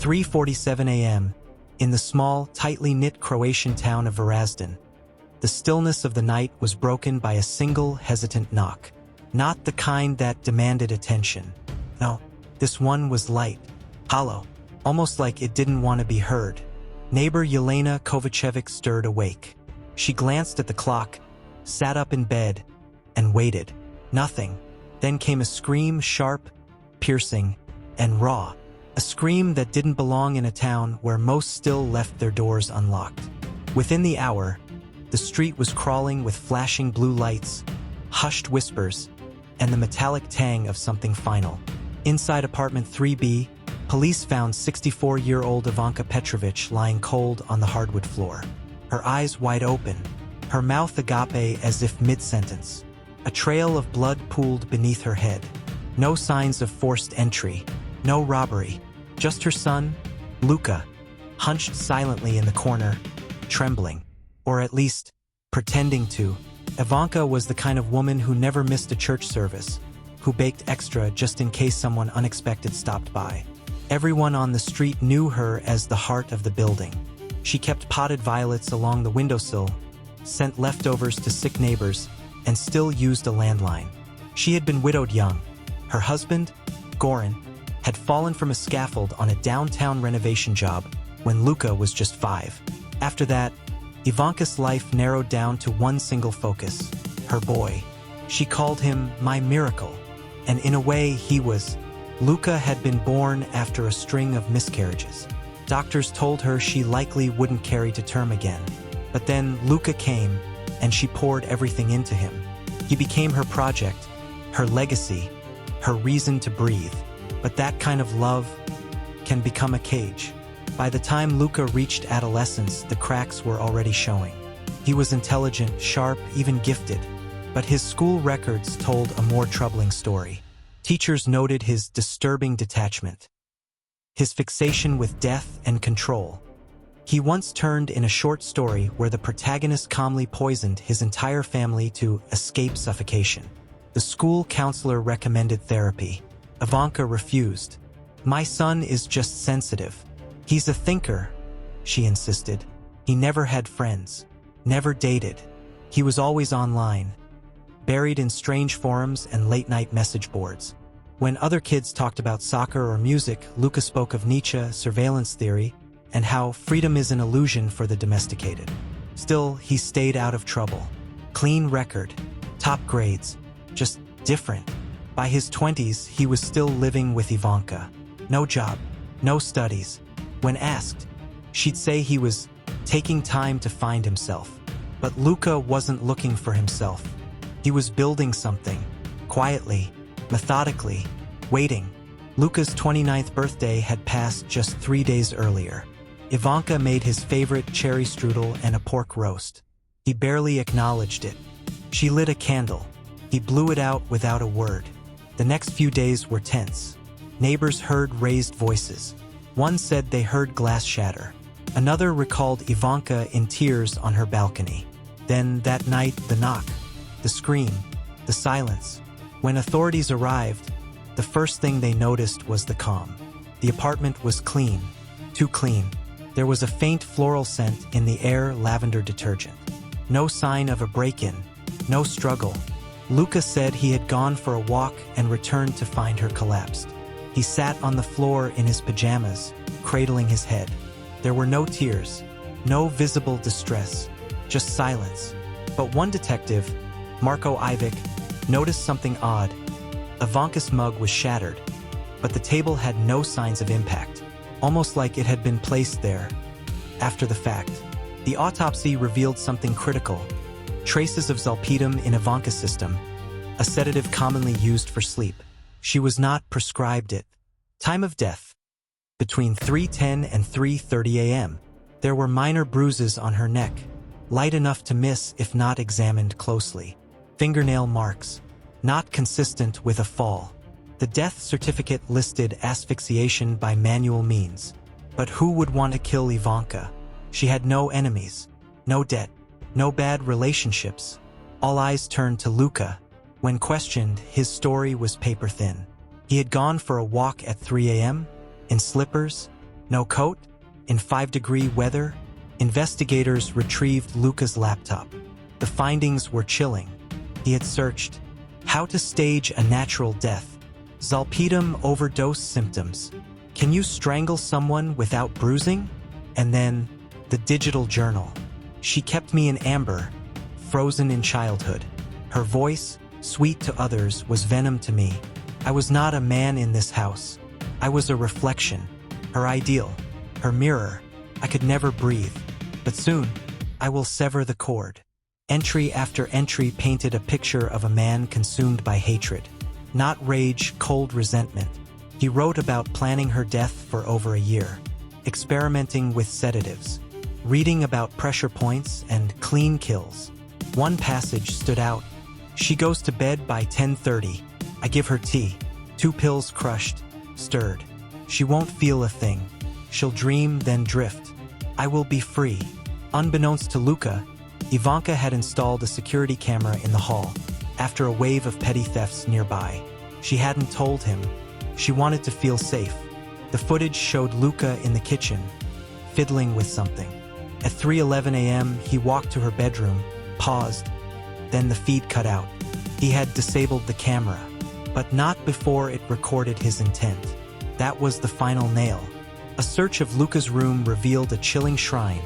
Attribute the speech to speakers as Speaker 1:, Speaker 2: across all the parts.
Speaker 1: 3:47 a.m., in the small, tightly knit Croatian town of Varaždin. The stillness of the night was broken by a single, hesitant knock. Not the kind that demanded attention. No, this one was light, hollow, almost like it didn't want to be heard. Neighbor Yelena Kovacevic stirred awake. She glanced at the clock, sat up in bed, and waited. Nothing. Then came a scream, sharp, piercing, and raw. A scream that didn't belong in a town where most still left their doors unlocked. Within the hour, the street was crawling with flashing blue lights, hushed whispers, and the metallic tang of something final. Inside apartment 3B, police found 64-year-old Ivanka Petrovich lying cold on the hardwood floor. Her eyes wide open, her mouth agape as if mid-sentence. A trail of blood pooled beneath her head. No signs of forced entry, no robbery. Just her son, Luka, hunched silently in the corner, trembling. Or at least, pretending to. Ivanka was the kind of woman who never missed a church service, who baked extra just in case someone unexpected stopped by. Everyone on the street knew her as the heart of the building. She kept potted violets along the windowsill, sent leftovers to sick neighbors, and still used a landline. She had been widowed young. Her husband, Goran, had fallen from a scaffold on a downtown renovation job when Luka was just 5. After that, Ivanka's life narrowed down to one single focus, her boy. She called him my miracle, and in a way he was. Luka had been born after a string of miscarriages. Doctors told her she likely wouldn't carry to term again. But then Luka came, and she poured everything into him. He became her project, her legacy, her reason to breathe. But that kind of love can become a cage. By the time Luka reached adolescence, the cracks were already showing. He was intelligent, sharp, even gifted. But his school records told a more troubling story. Teachers noted his disturbing detachment, his fixation with death and control. He once turned in a short story where the protagonist calmly poisoned his entire family to escape suffocation. The school counselor recommended therapy. Ivanka refused. "My son is just sensitive. He's a thinker," she insisted. "He never had friends, never dated. He was always online, buried in strange forums and late-night message boards." When other kids talked about soccer or music, Luka spoke of Nietzsche, surveillance theory, and how freedom is an illusion for the domesticated. Still, he stayed out of trouble. Clean record, top grades, just different. By his 20s, he was still living with Ivanka. No job, no studies. When asked, she'd say he was taking time to find himself. But Luka wasn't looking for himself. He was building something, quietly, methodically, waiting. Luka's 29th birthday had passed just 3 days earlier. Ivanka made his favorite cherry strudel and a pork roast. He barely acknowledged it. She lit a candle. He blew it out without a word. The next few days were tense. Neighbors heard raised voices. One said they heard glass shatter. Another recalled Ivanka in tears on her balcony. Then that night, the knock, the scream, the silence. When authorities arrived, the first thing they noticed was the calm. The apartment was clean, too clean. There was a faint floral scent in the air, lavender detergent. No sign of a break-in, no struggle. Luka said he had gone for a walk and returned to find her collapsed. He sat on the floor in his pajamas, cradling his head. There were no tears, no visible distress, just silence. But one detective, Marko Ivic, noticed something odd. Ivanka's mug was shattered, but the table had no signs of impact, almost like it had been placed there after the fact. The autopsy revealed something critical: traces of zolpidem in Ivanka's system, a sedative commonly used for sleep. She was not prescribed it. Time of death: between 3:10 and 3:30 a.m. There were minor bruises on her neck, light enough to miss if not examined closely. Fingernail marks, not consistent with a fall. The death certificate listed asphyxiation by manual means. But who would want to kill Ivanka? She had no enemies, no debt, no bad relationships. All eyes turned to Luka. When questioned, his story was paper thin. He had gone for a walk at 3 a.m., in slippers, No coat? In 5-degree weather? Investigators retrieved Luka's laptop. The findings were chilling. He had searched how to stage a natural death. Zolpidem overdose symptoms. Can you strangle someone without bruising? And then, the digital journal. She kept me in amber, frozen in childhood. Her voice, sweet to others, was venom to me. I was not a man in this house. I was a reflection, her ideal, her mirror. I could never breathe. But soon, I will sever the cord. Entry after entry painted a picture of a man consumed by hatred. Not rage, cold resentment. He wrote about planning her death for over a year, experimenting with sedatives, reading about pressure points and clean kills. One passage stood out. She goes to bed by 10:30. I give her tea, 2 pills crushed, stirred. She won't feel a thing. She'll dream, then drift. I will be free. Unbeknownst to Luka, Ivanka had installed a security camera in the hall. After a wave of petty thefts nearby, she hadn't told him. She wanted to feel safe. The footage showed Luka in the kitchen, fiddling with something. At 3:11 a.m., he walked to her bedroom, paused. Then the feed cut out. He had disabled the camera, but not before it recorded his intent. That was the final nail. A search of Luka's room revealed a chilling shrine.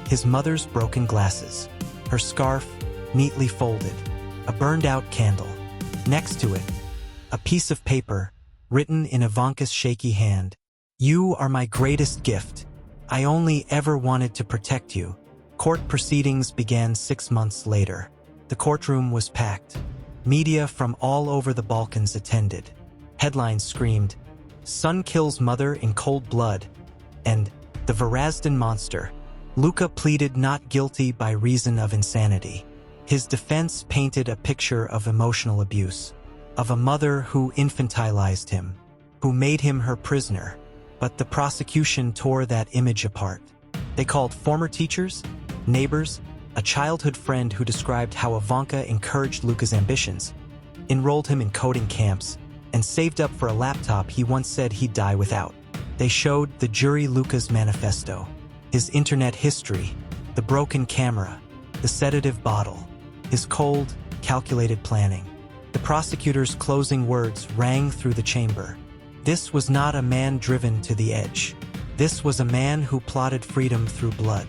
Speaker 1: His mother's broken glasses, her scarf neatly folded, a burned-out candle. Next to it, a piece of paper, written in Ivanka's shaky hand. You are my greatest gift. I only ever wanted to protect you. Court proceedings began 6 months later. The courtroom was packed. Media from all over the Balkans attended. Headlines screamed, "Son kills mother in cold blood," and "The Varaždin monster." Luka pleaded not guilty by reason of insanity. His defense painted a picture of emotional abuse, of a mother who infantilized him, who made him her prisoner. But the prosecution tore that image apart. They called former teachers, neighbors, a childhood friend who described how Ivanka encouraged Luka's ambitions, enrolled him in coding camps, and saved up for a laptop he once said he'd die without. They showed the jury Luka's manifesto, his internet history, the broken camera, the sedative bottle, his cold, calculated planning. The prosecutor's closing words rang through the chamber. This was not a man driven to the edge. This was a man who plotted freedom through blood.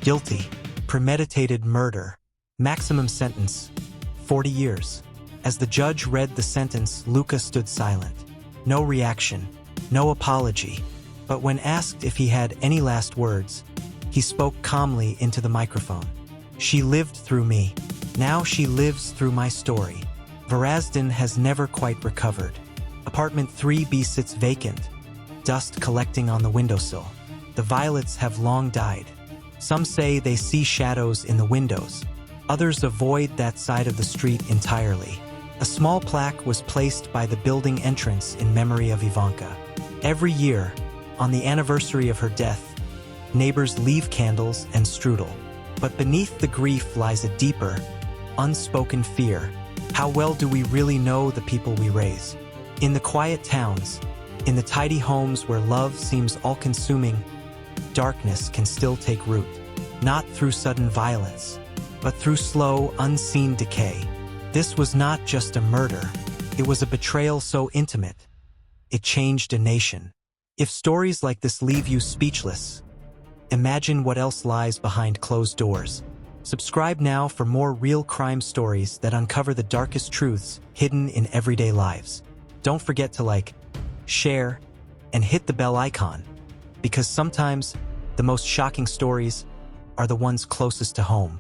Speaker 1: Guilty, premeditated murder. Maximum sentence, 40 years. As the judge read the sentence, Luka stood silent. No reaction, no apology. But when asked if he had any last words, he spoke calmly into the microphone. She lived through me. Now she lives through my story. Varaždin has never quite recovered. Apartment 3B sits vacant, dust collecting on the windowsill. The violets have long died. Some say they see shadows in the windows. Others avoid that side of the street entirely. A small plaque was placed by the building entrance in memory of Ivanka. Every year, on the anniversary of her death, neighbors leave candles and strudel. But beneath the grief lies a deeper, unspoken fear. How well do we really know the people we raise? In the quiet towns, in the tidy homes where love seems all-consuming, darkness can still take root. Not through sudden violence, but through slow, unseen decay. This was not just a murder. It was a betrayal so intimate. It changed a nation. If stories like this leave you speechless, imagine what else lies behind closed doors. Subscribe now for more real crime stories that uncover the darkest truths hidden in everyday lives. Don't forget to like, share, and hit the bell icon, because sometimes the most shocking stories are the ones closest to home.